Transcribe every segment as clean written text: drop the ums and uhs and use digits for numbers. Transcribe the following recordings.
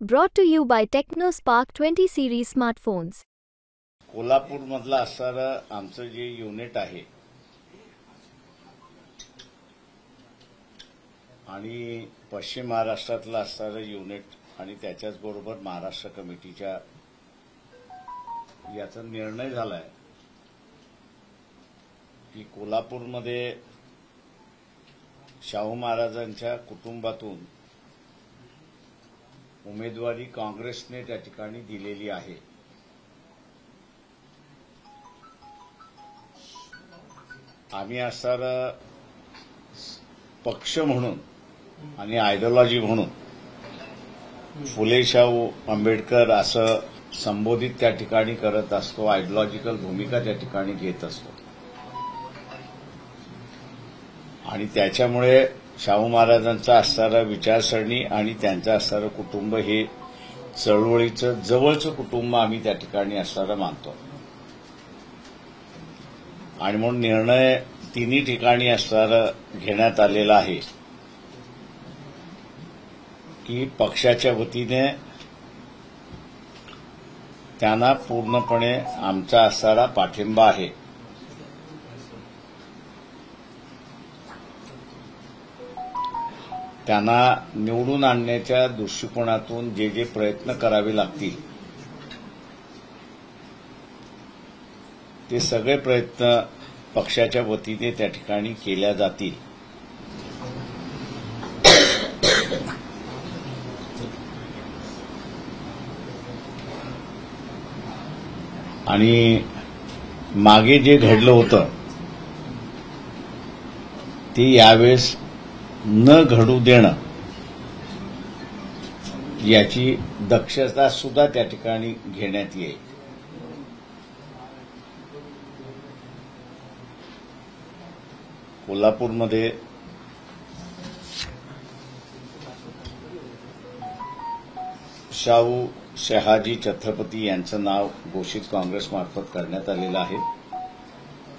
Brought to you by TechnoSpark 20 series smartphones. कोल्हापूरमधलं असणारं आमचं जे युनिट आहे आणि पश्चिम महाराष्ट्रातलं असणारं युनिट आणि त्याच्याच बरोबर महाराष्ट्र कमिटीच्या याचा निर्णय झालाय की कोल्हापूरमध्ये शाहू महाराजांच्या कुटुंबातून उमेदवारी काँग्रेसने त्या ठिकाणी दिलेली आहे। आम्ही असणारा पक्ष म्हणून आणि आयडिओलॉजी म्हणून फुले शाहू आंबेडकर असं संबोधित त्या ठिकाणी करत असतो, आयडिओलॉजिकल भूमिका त्या ठिकाणी घेत असतो आणि त्याच्यामुळे शाहू महाराजांचा असणारा विचारसरणी आणि त्यांचं असणारं कुटुंब हे चळवळीचं जवळचं कुटुंब आम्ही त्या ठिकाणी असणारं मानतो आणि म्हणून निर्णय तिन्ही ठिकाणी असणारं घेण्यात आलेला आहे की पक्षाच्या वतीने त्यांना पूर्णपणे आमचा असणारा पाठिंबा आहे। त्यांना निवडून आणण्याच्या दृष्टिकोनातून जे जे प्रयत्न करावे लागतील ते सगळे प्रयत्न पक्षाच्या वतीने त्या ठिकाणी केल्या जातील। आणि मागे जे घडलं होतं ते यावेळेस न घडू देणं याची दक्षता सुद्धा त्या ठिकाणी घेण्यात येईल। कोल्हापूरमध्ये शाहू शहाजी छत्रपती यांचं नाव घोषित काँग्रेसमार्फत करण्यात आलेलं आहे।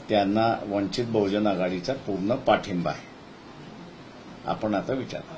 त्यांना वंचित बहुजन आघाडीचा पूर्ण पाठिंबा आहे। आपण आता विचारा।